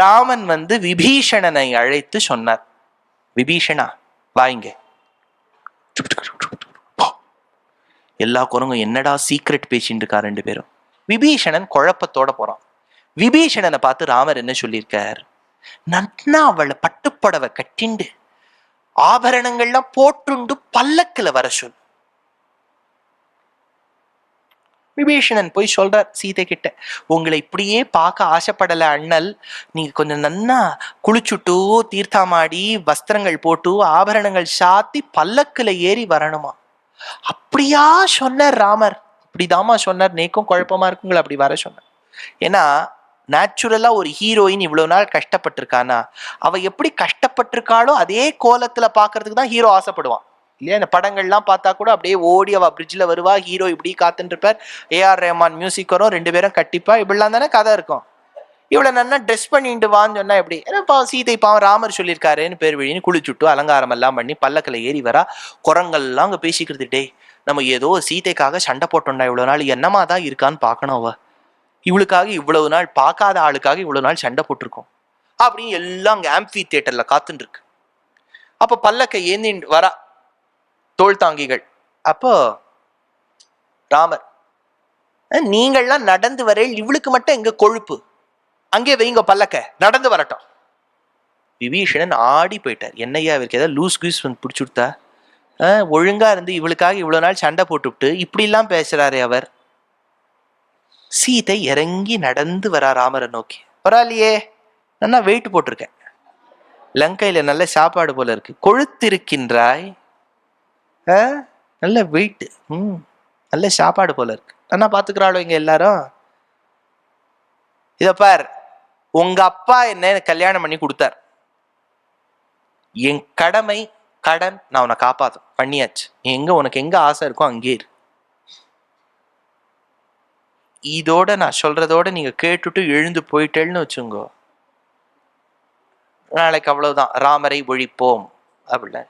ராமன் விபீஷணனை அழைத்து சொன்னார், விபீஷணா வாங்க. எல்லா குரங்கும் என்னடா சீக்ரெட் பேசிட்டு இருக்கா ரெண்டு பேரும். விபீஷணன் குழப்பத்தோட போறான். விபீஷணனை பார்த்து ராமர் என்ன சொல்லியிருக்கார், நன்னா அவளை பட்டுப்படவை கட்டிண்டு ஆபரணங்கள்லாம் போட்டுண்டு பல்லக்குல வர சொல். விபீஷணன் போய் சொல்றார் சீதை கிட்ட, உங்களை இப்படியே பார்க்க ஆசைப்படல அண்ணல், நீங்க கொஞ்சம் நன்னா குளிச்சுட்டு தீர்த்தாமாடி வஸ்திரங்கள் போட்டு ஆபரணங்கள் சாத்தி பல்லக்குல ஏறி வரணுமா. அப்படியா சொன்னார் ராமர். இப்படிதாமா சொன்னார், நேக்கும் குழப்பமா இருக்குங்களை அப்படி வர சொன்னார். ஏன்னா நேச்சுரலா ஒரு ஹீரோயின் இவ்வளவு நாள் கஷ்டப்பட்டிருக்கானா, அவ எப்படி கஷ்டப்பட்டிருக்காளோ அதே கோலத்துல பாக்குறதுக்கு தான் ஹீரோ ஆசைப்படுவான் இல்லையா. இந்த படங்கள்லாம் பார்த்தா கூட அப்படியே ஓடி அவ பிரிட்ஜ்ல வருவா, ஹீரோ இப்படி காத்துட்டு இருப்பார், ஏஆர் ரஹ்மான் மியூசிக் வரும், ரெண்டு பேரும் கட்டிப்பா, இப்படிலாம் தானே கதை இருக்கும். இவ்வளவு நல்லா ட்ரெஸ் பண்ணிட்டு வான்னு சொன்னா எப்படி. ஏன்னா சீதை பாவம் ராமர் சொல்லியிருக்காருன்னு பேர் வழின்னு குளிச்சுட்டு அலங்காரம் எல்லாம் பண்ணி பல்லக்கில் ஏறி வரா. குரங்கள்லாம் அங்க பேசிக்கிறது, டே நம்ம ஏதோ சீதைக்காக சண்டை போட்டோம்டா, இவ்வளவு நாள் என்னமா தான் இருக்கான்னு பார்க்கணும், அவ இவளுக்காக இவ்வளவு நாள் பார்க்காத ஆளுக்காக இவ்வளவு நாள் சண்டை போட்டிருக்கோம் அப்படின்னு எல்லாம் அங்க ஆம்பி தியேட்டர்ல காத்துட்டு இருக்கு. அப்ப பல்லக்கை ஏந்தி வரா தோல் தாங்கிகள். அப்போ ராமர், நீங்கள்லாம் நடந்து வர, இவளுக்கு மட்டும் எங்க கொழுப்பு, அங்கே வைங்க பல்லக்க, நடந்து வரட்டும். விபீஷணன் ஆடி போயிட்டார். என்னையா இவருக்கு ஏதாவது லூஸ் கீஸ் பிடிச்சு கொடுத்தா, ஒழுங்கா இருந்து இவளுக்காக இவ்வளவு நாள் சண்டை போட்டுவிட்டு இப்படி எல்லாம் பேசுறாரு அவர். சீதை இறங்கி நடந்து வரா ராமரை நோக்கி. பரவாயில்லையே, நல்லா வெயிட் போட்டிருக்கேன், லங்கையில நல்ல சாப்பாடு போல இருக்கு, கொழுத்திருக்கின்றாய், நல்ல வெயிட், நல்ல சாப்பாடு போல இருக்கு, நல்லா பாத்துக்கிறாளோ இங்க எல்லாரும். இத பார், உங்க அப்பா என்ன கல்யாணம் பண்ணி கொடுத்தார், என் கடமை கடன் நான் உன்னை காப்பாத்தும் பண்ணியாச்சு, உனக்கு எங்க ஆசை இருக்கோ அங்கே இரு. இதோட நான் சொல்றதோட நீங்க கேட்டுட்டு எழுந்து போயிட்டேன்னு வச்சுங்கோ, நாளைக்கு அவ்வளவுதான், ராமரை ஒழிப்போம் அப்படின்னா.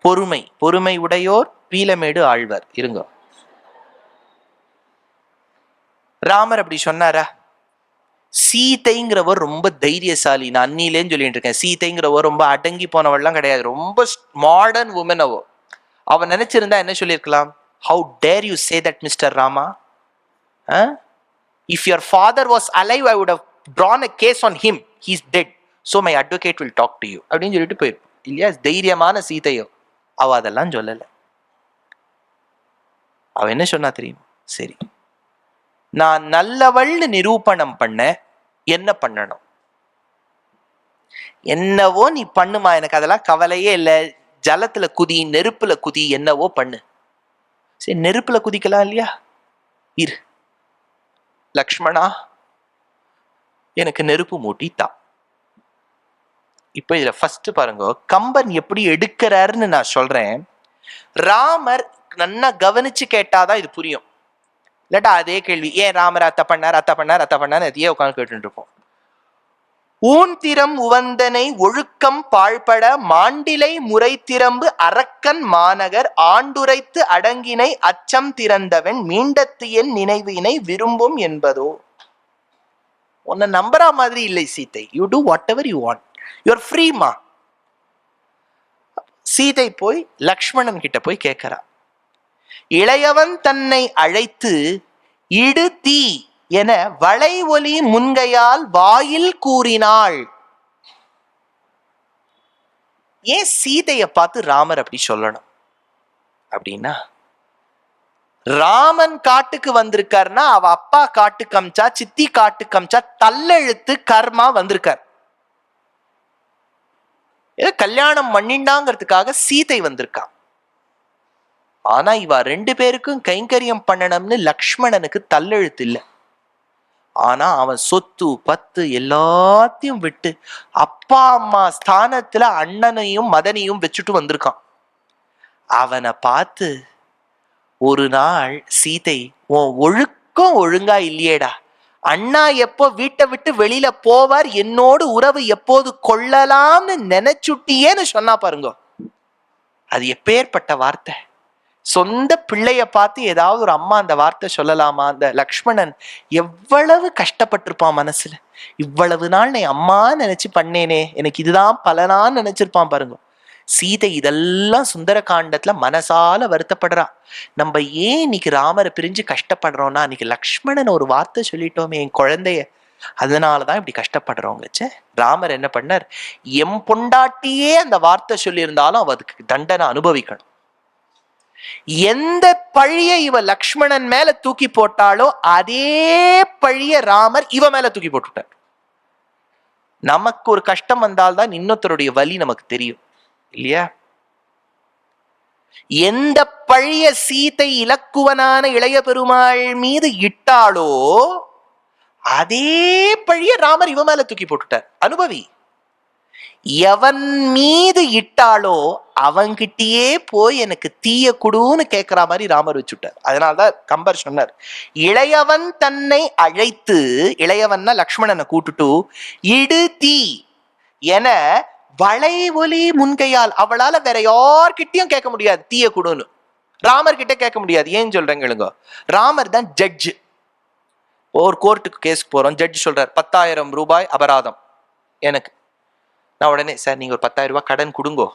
பொறுமை பொறுமை உடையோர் பீலமேடு ஆழ்வர் இருங்க. ராமர் அப்படி சொன்னாரா? சீதைங்கிறவர் ரொம்ப தைரியசாலி. நான் அன்னிலேன்னு சொல்லிட்டு இருக்கேன், சீதைங்கிறவர் ரொம்ப அடங்கி போனவள்லாம் கிடையாது, ரொம்ப மாடர்ன் உமன். அவன் நினைச்சிருந்தா என்ன சொல்லியிருக்கலாம், how dare you say that mister Rama, if your father was alive I would have drawn a case on him, he's dead, so my advocate will talk to you அப்படின்னு சொல்லிட்டு போயிருப்போம் இல்லையா. தைரியமான சீதையோ அவ அதெல்லாம் சொல்லல. அவ என்ன சொன்னா தெரியுமா, சரி நான் நல்லவள்னு நிரூபணம் பண்ண என்ன பண்ணணும், என்னவோ நீ பண்ணுமா, எனக்கு அதெல்லாம் கவலையே இல்லை, ஜலத்துல குதி, நெருப்புல குதி, என்னவோ பண்ணு. சரி நெருப்புல குதிக்கலாம் இல்லையா, இரு லக்ஷ்மணா எனக்கு நெருப்பு மூட்டித்தா. இப்ப இதுல ஃபர்ஸ்ட் பாருங்க, கம்பன் எப்படி எடுக்கிறாருன்னு நான் சொல்றேன். ராமர் நல்லா கவனிச்சு கேட்டாதான் இது புரியும், இல்லாட்டா அதே கேள்வி, ஏன் ராமர் அத்தை பண்ணார் அத்தை பண்ணார் அத்தை பண்ணார் அதையே உட்காந்து கேட்டு இருப்போம். ஊன்திறம் உவந்தனை ஒழுக்கம் பாழ்பட மாண்டிலை முறை திறம்பு அரக்கன் மாநகர் ஆண்டுரைத்து அடங்கினை அச்சம் திறந்தவன் மீண்டத்தியன் நினைவினை விரும்பும் என்பதோ. உன்னை நம்புறா மாதிரி இல்லை Seethai, you do whatever you want, you're ஃப்ரீமா. சீதை போய் லக்ஷ்மணன் கிட்ட போய் கேட்கிறா, இளையவன் தன்னை அழைத்து இடு தீ என வளை ஒலி முன்கையால் வாயில் கூறினாள். ஏன் சீதைய பார்த்து ராமர் அப்படி சொல்லணும் அப்படின்னா, ராமன் காட்டுக்கு வந்திருக்காருன்னா அவ அப்பா காட்டுக்கு அமிச்சா, சித்தி காட்டுக்கு அமிச்சா, தள்ளெழுத்து கர்மா வந்திருக்கார். ஏதோ கல்யாணம் பண்ணிண்டாங்கிறதுக்காக சீதை வந்திருக்கா. ஆனா இவ ரெண்டு பேருக்கும் கைங்கரியம் பண்ணணும்னு லக்ஷ்மணனுக்கு தள்ளெழுத்து இல்லை. ஆனா அவன் சொத்து பத்து எல்லாத்தையும் விட்டு அப்பா அம்மா ஸ்தானத்துல அண்ணனையும் மதனையும் வச்சுட்டு வந்திருக்கான். அவனை பார்த்து ஒரு நாள் சீதை, உன் ஒழுக்கம் ஒழுங்கா இல்லையேடா, அண்ணா எப்போ வீட்டை விட்டு வெளியில போவார், என்னோடு உறவு எப்போது கொள்ளலாம்னு நினைச்சுட்டியேன்னு சொன்னா பாருங்க. அது எப்பேற்பட்ட வார்த்தை. சொந்த பிள்ளைய பார்த்து ஏதாவது ஒரு அம்மா அந்த வார்த்தை சொல்லலாமா? அந்த லக்ஷ்மணன் எவ்வளவு கஷ்டப்பட்டிருப்பான் மனசுல. இவ்வளவு நாள் நான் அம்மா நினைச்சு பண்ணேனே, எனக்கு இதுதான் பலனான்னு நினைச்சிருப்பான் பாருங்க. சீதை இதெல்லாம் சுந்தர காண்டத்துல மனசால வருத்தப்படுறா. நம்ம ஏன் இன்னைக்கு ராமரை பிரிஞ்சு கஷ்டப்படுறோம்னா, இன்னைக்கு லக்ஷ்மணன் ஒரு வார்த்தை சொல்லிட்டோமே என் குழந்தைய, அதனாலதான் இப்படி கஷ்டப்படுறவங்க. ராமர் என்ன பண்ணார்? எம் பொண்டாட்டியே அந்த வார்த்தை சொல்லியிருந்தாலும் அவ அதுக்கு தண்டனை அனுபவிக்கணும். எந்த பழிய இவ லக்ஷ்மணன் மேல தூக்கி போட்டாலோ அதே பழிய ராமர் இவ மேல தூக்கி போட்டுட்டார். நமக்கு ஒரு கஷ்டம் வந்தால்தான் இன்னொருத்தருடைய வலி நமக்கு தெரியும் இல்லையா? எந்த பழிய சீதை இலக்குவனான இளைய பெருமாள் மீது இட்டாலோ அதே பழிய ராமர் இவ மேல தூக்கி போட்டுட்டார். அனுபவி. எவன் மீது இட்டாலோ அவன்கிட்டயே போய் எனக்கு தீய குடுன்னு கேட்கிற மாதிரி ராமர் வச்சுட்டார். அதனால்தான் கம்பர் சொன்னார், இளையவன் தன்னை அழைத்து, இளையவன்னா லக்ஷ்மணனை கூட்டுட்டு, இடு தீ என வளை ஒலி முன்கையால், அவளால வேற யார்கிட்டயும் கேட்க முடியாது தீய குடுன்னு, ராமர் கிட்ட கேட்க முடியாது. ஏன் சொல்றேங்க? ராமர் தான் ஜட்ஜ். ஒரு கோர்ட்டுக்கு கேஸ்க்கு போறோம், ஜட்ஜ் சொல்றார் 10,000 ரூபாய் அபராதம் எனக்கு. நான் உடனே, சார் நீங்க ஒரு 10,000 ரூபாய் கடன் கொடுங்கோ,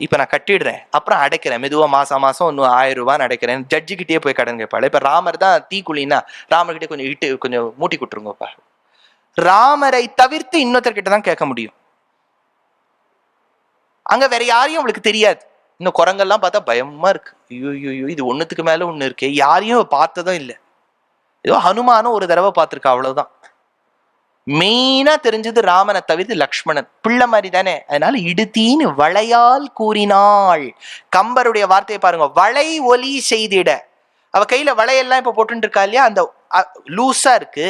இப்ப நான் கட்டிடுறேன், அப்புறம் அடைக்கிறேன் மெதுவா, மாசம் மாசம் இன்னும் 1000 ரூபான்னு அடைக்கிறேன். ஜட்ஜு கிட்டே போய் கடன் கேட்பாள். இப்ப ராமர் தான் தீக்குழின்னா ராமர் கிட்டே கொஞ்சம் இட்டு கொஞ்சம் மூட்டி கொடுத்துருங்கப்பா. ராமரை தவிர்த்து இன்னொருத்தர்கிட்ட தான் கேட்க முடியும். அங்க வேற யாரையும் அவளுக்கு தெரியாது. இன்னும் குரங்கெல்லாம் பார்த்தா பயமா இருக்கு. ஐயோ ஐயோ, இது ஒண்ணுத்துக்கு மேல ஒண்ணு இருக்கு. யாரையும் பார்த்ததும் இல்லை. ஏதோ ஹனுமானும் ஒரு தடவை பார்த்திருக்கா, அவ்வளவுதான். மெயினா தெரிஞ்சது ராமனை தவிர்த்து லக்ஷ்மணன். பிள்ளை மாதிரி தானே, அதனால இடுத்தீன்னு வளையால் கூறினாள். கம்பருடைய வார்த்தையை பாருங்க, வளை ஒலி செய்திட. அவ கையில வளையெல்லாம் இப்ப போட்டு இருக்கா இல்லையா, அந்த லூசா இருக்கு.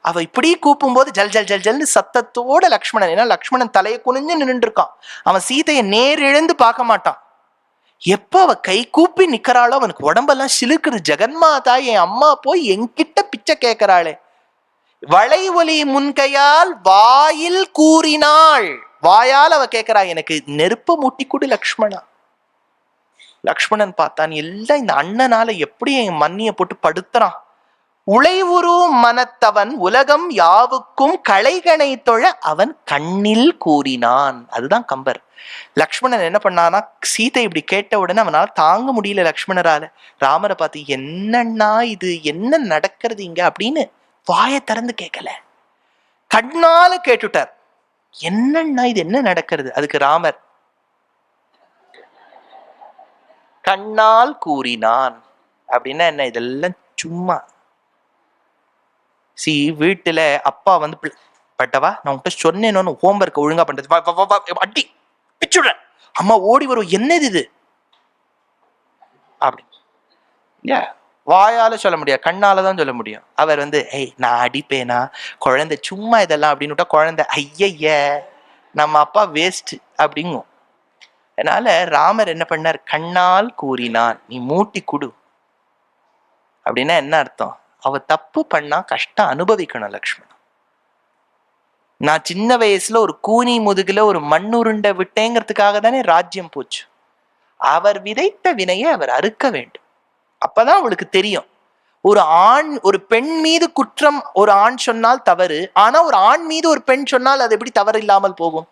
அவ இப்படி கூப்பும் போது ஜல் ஜல் ஜல் ஜல்னு சத்தத்தோட லக்ஷ்மணன், ஏன்னா லக்ஷ்மணன் தலையை குனிஞ்சு நின்று இருக்கான். அவன் சீதையை நேர் இழந்து பார்க்க மாட்டான். எப்ப அவ கை கூப்பி நிக்கிறாளோ அவனுக்கு உடம்பெல்லாம் சிலுக்குது. ஜெகன்மாதா, என் அம்மா போய் என்கிட்ட பிச்சை கேட்கிறாளே. வளை ஒலி முன்கையால் வாயில் கூறினாள். வாயால் அவ கேட்கிறா, எனக்கு நெருப்ப மூட்டி கொடு லக்ஷ்மணா. லக்ஷ்மணன் பார்த்தான், எல்லாம் இந்த அண்ணனால எப்படி என் மண்ணிய போட்டு படுத்துறான். உழைவுரு மனத்தவன் உலகம் யாவுக்கும் களைகனை தொழ அவன் கண்ணில் கூறினான். அதுதான் கம்பர். லக்ஷ்மணன் என்ன பண்ணானா, சீதை இப்படி கேட்ட உடனே அவனால தாங்க முடியல லக்ஷ்மணரால. ராமரை பார்த்து, என்னன்னா இது, என்ன நடக்கிறது இங்க அப்படின்னு வாயை திறந்து கேட்கல, கண்ணால கேட்டுட்டார். என்னன்னா இது, என்ன நடக்கிறது? அதுக்கு ராமர் கண்ணால் கூறினான். அப்படின்னா என்ன? இதெல்லாம் சும்மா. வீட்டுல அப்பா வந்து, பட்டவா நான் உன்கிட்ட சொன்னேன்னு ஹோம்ஒர்க் ஒழுங்கா பண்றது, அடி பிச்சுடுறேன். அம்மா ஓடி வரும், என்னது இது அப்படி. வாயால சொல்ல முடியாது, கண்ணாலதான் சொல்ல முடியும். அவர் வந்து, ஏய் நான் அடிப்பேனா குழந்தை, சும்மா இதெல்லாம் அப்படின்னு விட்டா குழந்தை ஐய நம்ம அப்பா வேஸ்ட் அப்படிங்கும். அதனால ராமர் என்ன பண்ணார்? கண்ணால் கூறினான், நீ மூட்டி குடு. அப்படின்னா என்ன அர்த்தம்? அவ தப்பு பண்ணா கஷ்டம் அனுபவிக்கணும் லக்ஷ்மணன். நான் சின்ன வயசுல ஒரு கூனி முதுகுல ஒரு மண்ணுருண்டை விட்டேங்கிறதுக்காக தானே ராஜ்யம் போச்சு. அவர் விதைத்த வினையை அவர் அறுக்க வேண்டும். அப்பதான் அவளுக்கு தெரியும், ஒரு ஆண் ஒரு பெண் மீது குற்றம் ஒரு ஆண் சொன்னால் தவறு, ஆனா ஒரு ஆண் மீது ஒரு பெண் சொன்னால் அது எப்படி தவறு இல்லாமல் போகும்?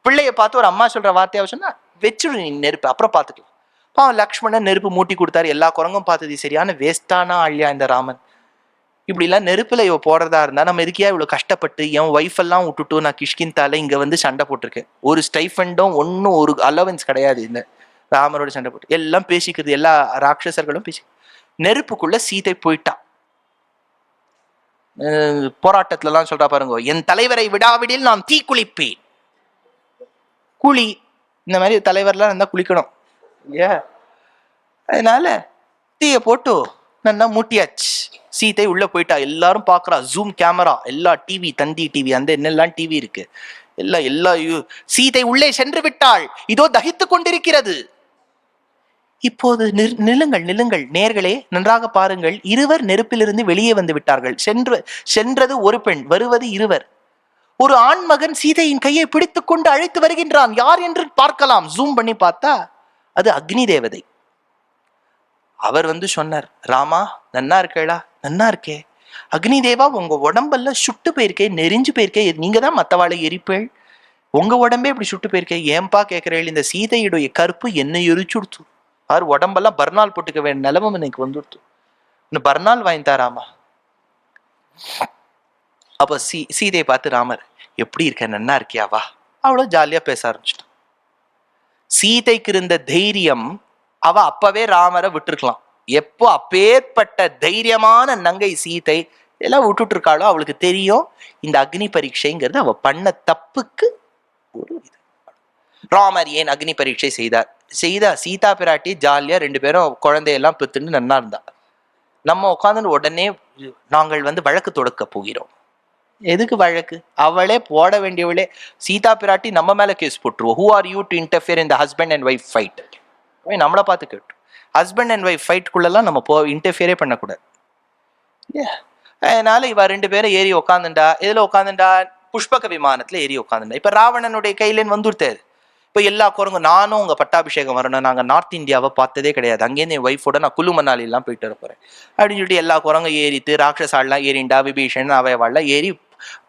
பிள்ளைய பார்த்து ஒரு அம்மா சொல்ற வார்த்தையாவ சொன்னா, வச்சுடு நீ நெருப்பு, அப்புறம் பார்த்துக்கலாம். பாவம் லக்ஷ்மணன் நெருப்பு மூட்டி கொடுத்தாரு. எல்லா குரங்கும் பார்த்தது சரியான வேஸ்டானா ஆழியா இந்த ராமன். இப்படி எல்லாம் நெருப்புல இவ போடுறதா இருந்தா நம்ம எதுக்கியா இவ்வளவு கஷ்டப்பட்டு என் ஒய்ஃப் எல்லாம் விட்டுட்டு நான் கிஷ்கிந்தால இங்க வந்து சண்டை போட்டிருக்கேன். ஒரு ஸ்டைஃபண்டும் ஒன்னும் ஒரு அலவன்ஸ் கிடையாது. இந்த ராமரோட சண்டை போட்டு எல்லாம் பேசிக்கிறது, எல்லா ராட்சசர்களும் பேசி. நெருப்புக்குள்ள சீதை போயிட்டான். போராட்டத்துல எல்லாம் சொல்றா பாருங்க, என் தலைவரை விடாவிடில் நான் தீ குளிப்பேன். குழி, இந்த மாதிரி தலைவர்லாம் இருந்தா குளிக்கணும் இல்லையா? அதனால தீய போட்டு நல்லா மூட்டியாச்சு. சீதை உள்ள போயிட்டா. எல்லாரும் பாக்குறா, ஜூம் கேமரா, எல்லா டிவி, தந்தி டிவி, அந்த என்னெல்லாம் டிவி இருக்கு எல்லா சீதை உள்ளே சென்று விட்டாள், இதோ தகித்து கொண்டிருக்கிறது. இப்போது நில்லுங்கள் நேர்களே, நன்றாக பாருங்கள். இருவர் நெருப்பிலிருந்து வெளியே வந்து விட்டார்கள். சென்றது ஒரு பெண், வருவது இருவர். ஒரு ஆண் மகன் சீதையின் கையை பிடித்துக் கொண்டு அழைத்து வருகின்றான். யார் என்று பார்க்கலாம். ஜூம் பண்ணி பார்த்தா அது அக்னி தேவதை. அவர் வந்து சொன்னார், ராமா நன்னா இருக்கேளா? நன்னா இருக்கே. அக்னி தேவா உங்க உடம்பெல்லாம் சுட்டு போயிருக்கே, நெறிஞ்சு போயிருக்கே, நீங்க தான் மத்தவாளை எரிப்பேள், உங்க உடம்பே இப்படி சுட்டு போயிருக்கே, ஏன்பா கேட்கிறேள்? இந்த சீதையுடைய கருப்பு என்னை எரிச்சுடுத்து. அவர் உடம்பெல்லாம் பர்னால் போட்டுக்க வேண்டிய நிலமம் எனக்கு வந்துடுத்து. இன்னும் பர்னால் வாங்கித்தாராமா. அப்ப சீதையை பார்த்து ராமர், எப்படி இருக்க, நன்னா இருக்கியாவா? அவ்வளவு ஜாலியா பேச ஆரம்பிச்சிட்டான். சீதைக்கு இருந்த தைரியம், அவ அப்பவே ராமரை விட்டுருக்கலாம். எப்போ அப்பேற்பட்ட தைரியமான நங்கை சீதை எல்லாம் விட்டுட்டு இருக்காளோ, அவளுக்கு தெரியும் இந்த அக்னி பரீட்சைங்கிறது அவ பண்ண தப்புக்கு ஒரு இது. ராமர் ஏன் அக்னி பரீட்சை செய்தா சீதா பிராட்டி ஜாலியா 2 பேரும் குழந்தையெல்லாம் பெத்துன்னு நன்னா இருந்தா. நம்ம உட்காந்து உடனே நாங்கள் வந்து வழக்கு தொடுக்க போகிறோம். எதுக்கு வழக்கு? அவளே போட வேண்டியவளே. சீதா பிராட்டி நம்ம மேல கேஸ் போட்டுருவோம். Who are you to interfere in the husband and wife fight? நம்மளை பார்த்து கேட்டு ஹஸ்பண்ட் அண்ட் ஒய்ஃப் ஃபைட்டுக்குள்ளெல்லாம் நம்ம இன்டர்ஃபியரே பண்ணக்கூடாது. அதனால இவ 2 பேரும் ஏறி உட்காந்துண்டா. எதுல உட்காந்துண்டா? புஷ்பக விமானத்துல ஏறி உட்காந்துண்டா. இப்ப ராவணனுடைய கையிலேன்னு வந்துருத்தாரு. இப்ப எல்லா குரங்கு, நானும் உங்க பட்டாபிஷேகம் வரணும், நாங்க நார்த் இந்தியாவை பார்த்ததே கிடையாது, அங்கேருந்து என் ஒய்ஃபோட நான் குழு மணாலி எல்லாம் போயிட்டு வர போறேன் அப்படின்னு சொல்லிட்டு எல்லா குரங்கு ஏறித்து, ராட்சசாலாம் ஏறிண்டா, விபீஷன் அவையவாள்லாம் ஏறி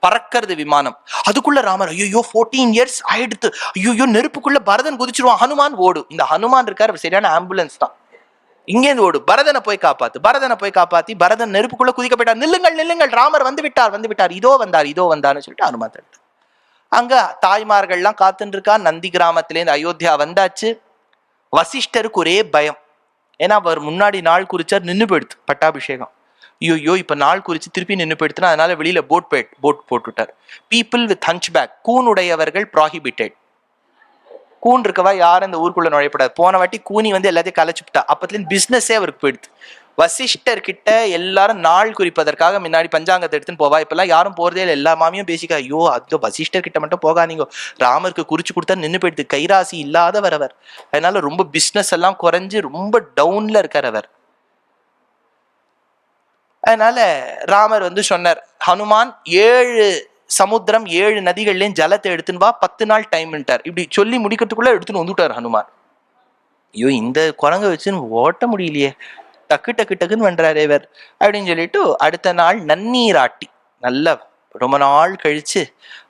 பறக்கிறது விமானம். அதுக்குள்ள ராமர், ஐயோ 14 இயர்ஸ் ஆயிடுத்து, ஐயோ நெருப்புக்குள்ள பரதன் குதிச்சிருவான், ஹனுமான் ஓடு. இந்த ஹனுமான் இருக்காரு சரியான ஆம்புலன்ஸ் தான். இங்கேருந்து ஓடு, பரதனை போய் காப்பாத்து, பரதனை போய் காப்பாத்தி, பரதன் நெருப்புக்குள்ள குதிக்க போயிட்டார். நில்லுங்கள் நில்லுங்கள், ராமர் வந்து விட்டார், இதோ வந்தார்னு சொல்லிட்டு ஹனுமான் தடுத்து. அங்க தாய்மார்கள்லாம் காத்துட்டு இருக்கா. நந்தி கிராமத்திலேருந்து அயோத்தியா வந்தாச்சு. வசிஷ்டருக்கு ஒரே பயம். ஏன்னா அவர் முன்னாடி நாள் குறிச்சார், நின்று போயிடுத்து பட்டாபிஷேகம். ஐயோ இப்ப நாள் குறிச்சு திருப்பி நின்று போயிடுத்துனா, அதனால வெளியில போட் போட்டுட்டார். பீப்புள் வித் ஹஞ்ச் பேக், கூன் உடையவர்கள் ப்ராஹிபிட்டட். கூன் இருக்கவா யாரும் இந்த ஊருக்குள்ள நுழையப்படாது. போன வாட்டி கூனி வந்து எல்லாத்தையும் கலைச்சுட்டா. அப்பத்துல பிசினஸே அவருக்கு போயிடுது. வசிஷ்டர் கிட்ட எல்லாரும் நாள் குறிப்பதற்காக முன்னாடி பஞ்சாங்கத்தை எடுத்துன்னு போவா. இப்பெல்லாம் யாரும் போறதே இல்லை. எல்லா மாமியும் பேசிக்கா, ஐயோ அது வசிஷ்டர் கிட்ட மட்டும் போகாதீங்க, ராமருக்கு குறிச்சு கொடுத்தா நின்று போயிடுது, கைராசி இல்லாதவர் அவர். அதனால ரொம்ப பிசினஸ் எல்லாம் குறைஞ்சு ரொம்ப டவுன்ல இருக்கார் அவர். அதனால ராமர் வந்து சொன்னார், ஹனுமான் 7 சமுத்திரம் 7 நதிகள்லயும் ஜலத்தை எடுத்துன்னு வா, 10 நாள் டைம்ட்டார். இப்படி சொல்லி முடிக்கிறதுக்குள்ள எடுத்துன்னு வந்துட்டார் ஹனுமான். ஐயோ இந்த குரங்க வச்சுன்னு ஓட்ட முடியலையே, டக்குன்னு பண்றாரு இவர் அப்படின்னு சொல்லிட்டு அடுத்த நாள் நன்னீராட்டி, நல்ல ரொம்ப நாள் கழிச்சு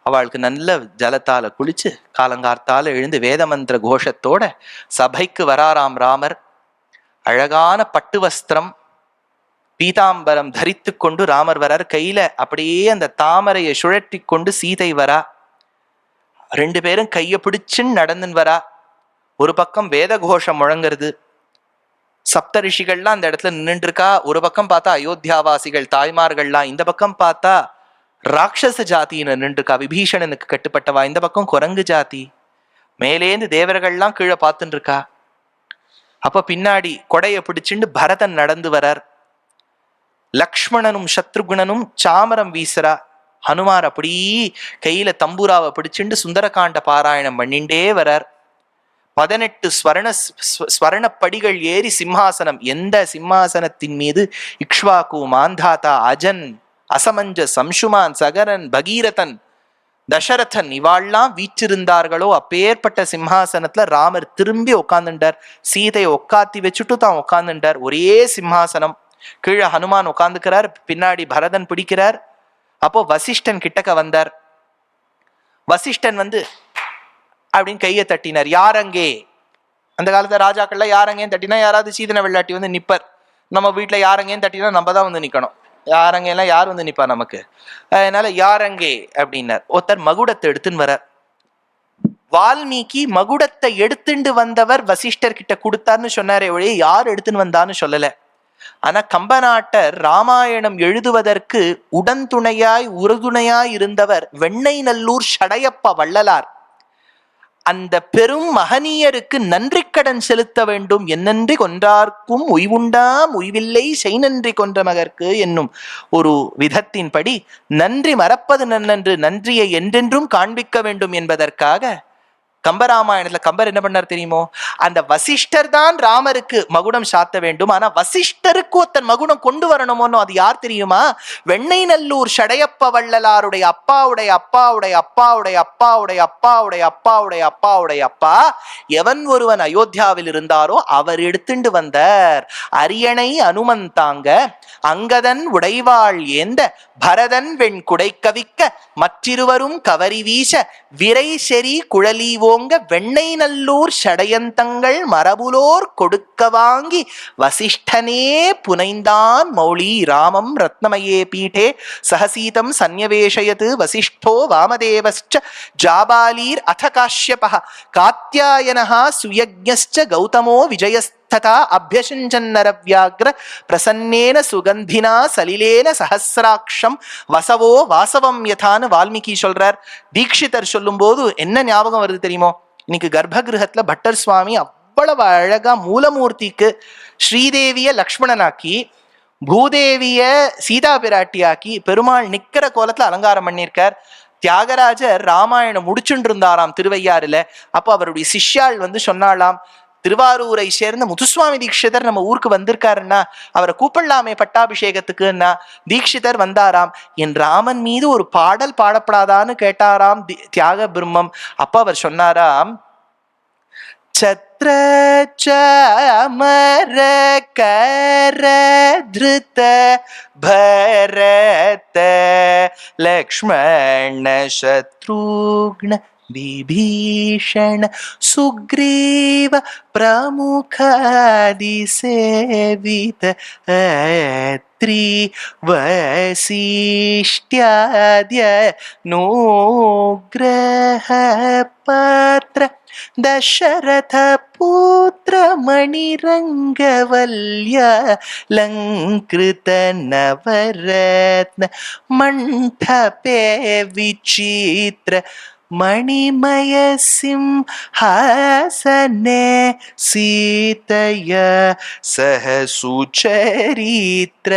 அவளுக்கு நல்ல ஜலத்தால குளிச்சு காலங்கார்த்தால எழுந்து வேத மந்திர கோஷத்தோட சபைக்கு வராராம் ராமர். அழகான பட்டு வஸ்திரம் பீதாம்பரம் தரித்து கொண்டு ராமர் வரார். கையில அப்படியே அந்த தாமரையை சுழற்றி கொண்டு சீதை வரா. 2 பேரும் கைய பிடிச்சுன்னு நடந்துன்னு வரா. ஒரு பக்கம் வேத கோஷம் முழங்குறது. சப்த ரிஷிகள்லாம் அந்த இடத்துல நின்று இருக்கா. ஒரு பக்கம் பார்த்தா அயோத்தியாவாசிகள் தாய்மார்கள்லாம், இந்த பக்கம் பார்த்தா ராட்சச ஜாதின்னு நின்று இருக்கா, விபீஷணனுக்கு கட்டுப்பட்டவா. இந்த பக்கம் குரங்கு ஜாதி. மேலேந்து தேவர்கள்லாம் கீழே பார்த்துட்டு இருக்கா. அப்ப பின்னாடி கொடைய பிடிச்சுண்டு பரதன் நடந்து வரார். லக்ஷ்மணனும் சத்ருகுணனும் சாமரம் வீசுறா. ஹனுமார் அப்படி கையில தம்பூராவை பிடிச்சுண்டு சுந்தரகாண்ட பாராயணம் பண்ணிண்டே வரார். 18 ஸ்வர்ண படிகள் ஏறி சிம்ஹாசனம், எந்த சிம்மாசனத்தின் மீது இக்ஷ்வாகு, மாந்தாதா, அஜன், அசமஞ்ச, சம்சுமான், சகரன், பகீரதன், தசரதன் இவாள்லாம் வீற்றிருந்தார்களோ அப்பேற்பட்ட சிம்ஹாசனத்துல ராமர் திரும்பி உட்காந்துட்டார். சீதையை உட்காத்தி வச்சுட்டு தான் உட்காந்துட்டார். ஒரே சிம்ஹாசனம். கீழே ஹனுமான் உட்காந்துக்கிறார், பின்னாடி பரதன் பிடிக்கிறார். அப்போ வசிஷ்டன் கிட்டக்க வந்தார். வசிஷ்டன் வந்து அப்படின்னு கையை தட்டினார். யாரங்கே? அந்த காலத்துல ராஜாக்கள்ல யாரங்கேன்னு தட்டினா யாராவது சீதன வெள்ளாட்டி வந்து நிப்பர். நம்ம வீட்டுல யாரங்கேன்னு தட்டினா நம்ம தான் வந்து நிக்கணும். யாரங்கெல்லாம் யார் வந்து நிப்பா நமக்கு? அதனால யாரங்கே அப்படின்னார். ஒருத்தர் மகுடத்தை எடுத்துன்னு வர. வால்மீகி மகுடத்தை எடுத்துட்டு வந்தவர் வசிஷ்டர் கிட்ட கொடுத்தார்னு சொன்னாரே ஒழிய யார் எடுத்துன்னு வந்தான்னு சொல்லல. ஆனா கம்பநாட்டர் ராமாயணம் எழுதுவதற்கு உடன்துணையாய் உறுதுணையாய் இருந்தவர் வெண்ணை நல்லூர் ஷடையப்ப வள்ளலார். அந்த பெரும் மகனீயருக்கு நன்றி கடன் செலுத்த வேண்டும். என்னன்றி கொன்றார்க்கும் உய்வுண்டாம் உய்வில்லை செய் நன்றி கொன்ற மகற்கு என்னும் ஒரு விதத்தின்படி நன்றி மறப்பது நன்னன்று, நன்றியை என்றென்றும் காண்பிக்க வேண்டும் என்பதற்காக கம்பராமாயணத்துல கம்பர் என்ன பண்ணார் தெரியுமோ? அந்த வசிஷ்டர் தான் ராமருக்கு மகுடம் சாத்த வேண்டும், ஆனா வசிஷ்டருக்கு ஒருத்தன் மகுடம் கொண்டு வரணுமோன்னு அது யார் தெரியுமா? வெண்ணெய் நல்லூர் ஷடையப்ப வள்ளலாருடைய அப்பாவுடைய அப்பாவுடைய அப்பாவுடைய அப்பாவுடைய அப்பாவுடைய அப்பாவுடைய அப்பாவுடைய அப்பா எவன் ஒருவன் அயோத்தியாவில் இருந்தாரோ அவர் எடுத்துண்டு வந்தார். அரியணை அனுமந்தாங்க அங்கதன் உடைவாள் ஏந்த பரதன் வெண் குடை கவிக்க மற்றிருவரும் கவரி வீச விரை செறி குழலி ஓங்க வெண்ணெய் நல்லூர் ஷடையந்தங்கள் மரபுலோர் கொடுக்க வாங்கி வசிஷ்டனே புனைந்தான் மௌலி ராமம் ரத்னமயே பீட்டே சஹசீதம் சந்நிவேஷயத் வசிஷ்டோ வாமதேவஸ்ச ஜாபாலீர் அத காஷ்யபः காத்யாயனः சுயஜ்ஞஸ்ச கௌதமோ விஜயஸ்த ததா அபியசிஞ்சன்னரவ்யாக்ர பிரசன்னேன சுகந்தினா சலிலேன சஹசிராட்சம் வசவோ வாசவம் யதான்னு வால்மீகி சொல்றார். தீட்சிதர் சொல்லும் போது என்ன ஞாபகம் வருது தெரியுமோ? இன்னைக்கு கர்ப்பகிருஹத்துல பட்டர் சுவாமி அவ்வளவு அழகா மூலமூர்த்திக்கு ஸ்ரீதேவிய லக்ஷ்மணனாக்கி பூதேவிய சீதா பிராட்டியாக்கி பெருமாள் நிக்கிற கோலத்துல அலங்காரம் பண்ணியிருக்கார். தியாகராஜர் ராமாயணம் முடிச்சுட்டு இருந்தாராம் திருவையாறுல. அப்போ அவருடைய சிஷ்யாள் சொன்னாலாம், திருவாரூரை சேர்ந்த முத்துசுவாமி தீட்சிதர் நம்ம ஊருக்கு வந்திருக்காருன்னா அவரை கூப்பிடலாமே பட்டாபிஷேகத்துக்குன்னா. தீட்சிதர் வந்தாராம், என் ராமன் மீது ஒரு பாடல் பாடப்படாதான்னு கேட்டாராம் தியாக பிரம்மம். அப்ப அவர் சொன்னாராம், சத்ர சமர கர திருத பரத லக்ஷ்மண சத்ருக்ன விபீஷண சுக்ரீவ பிரமுகாதி சேவித த்ரி வசிஷ்ட்யாத்ய நோக்ரஹ பாத்ர தசரத புத்திர மணிரங்கவல்ய லங்கிருத நவரத்ன மண்டபே விசித்ர மணிமய சிம்ஹாசனே சீதய சஹ சுச்சரித்ர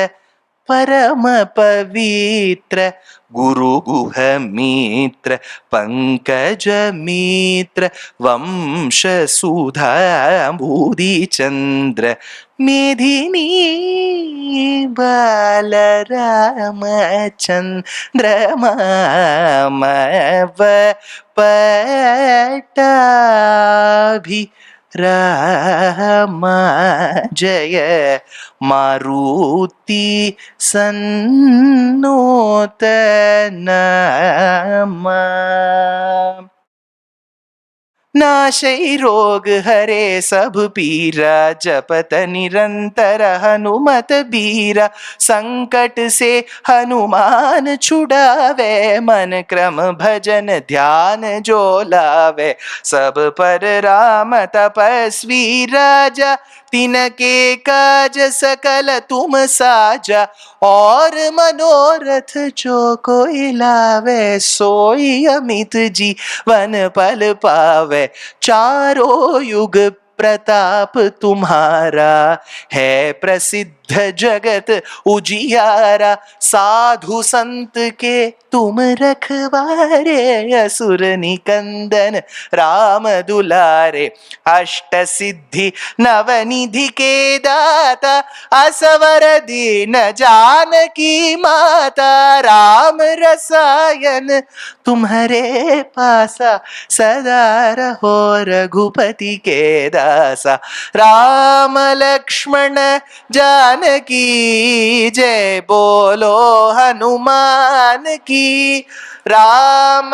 பரம பவித்ர குரு குஹ மித்ர பங்கஜ மித்ர வம்ச சுதா பூதி சந்திர மேதினி பாலராமச்சந்திர மாமவ பட்டாபி ராம ஜய மாருதி சன்னோதனமா. नाशै रोग हरे सब पीरा जपत निरंतर हनुमत बीरा संकट से हनुमान छुड़ावे मन क्रम भजन ध्यान जो लावे सब पर राम तपस्वी राजा तिनके काज सकल तुम साजा और मनोरथ जो कोई लावे सोई अमित जीवन पल पावे चारों युग प्रताप तुम्हारा है प्रसिद्ध जगत उजियारा साधु संत के तुम रखवारे असुर निकंदन राम दुलारे अष्ट सिद्धि नवनिधि के दाता असवर दीन जानकी माता राम रसायन तुम्हारे पासा सदा रहो रघुपति के दासा राम लक्ष्मण जानकी जय बोलो हनुमान की राम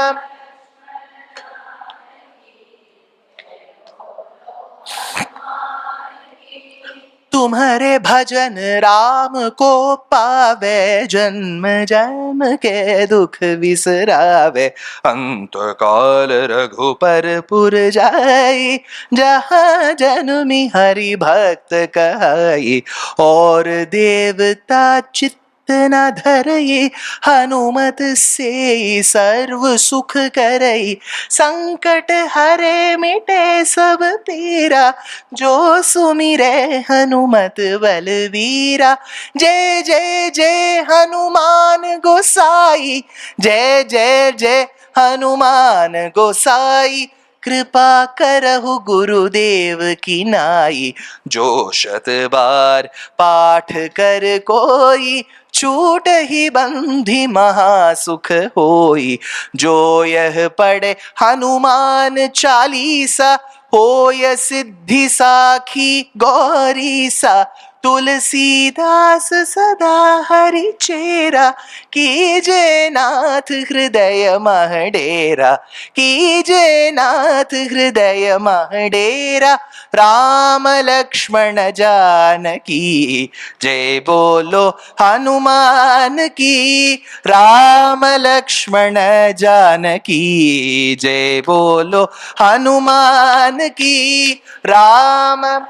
तुम्हारे भजन राम को पावे जन्म जन्म के दुख विसरावे अंत काल रघुपर पुर जाई जहाँ जन्मी हरि भक्त कहाई और देवता चित्त न धरई हनुमत से सर्व सुख करई संकट हरे मिटे सब पीरा जो सुमिरे हनुमत बलवीरा जय जय जय हनुमान गोसाई जय जय जय हनुमान गोसाई कृपा करहु गुरुदेव की नाई। जो 100 बार पाठ कर कोई, छूट ही बंधि महासुख होई। जो यह पढ़े हनुमान चालीसा, होय सिद्धि साखी गौरी सा। तुलसीदास सदा हरि चेरा, कीजे नाथ हृदय मह डेरा। कीजे नाथ हृदय मह डेरा। राम लक्ष्मण जानकी जय बोलो हनुमान की। राम लक्ष्मण जानकी जय बोलो हनुमान की। राम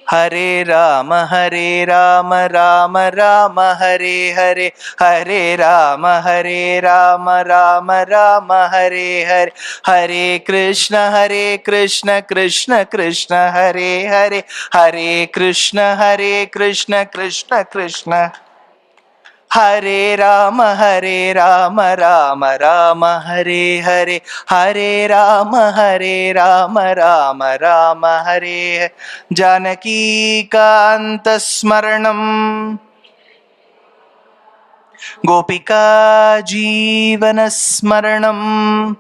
हरे राम राम राम हरे हरे। हरे राम राम राम हरे हरे। हरे कृष्ण कृष्ण कृष्ण हरे हरे। हरे कृष्ण कृष्ण कृष्ण हरे राम राम राम हरे हरे। हरे राम राम हरे हरे। जानकी कांत स्मरणम गोपिका जीवन स्मरणम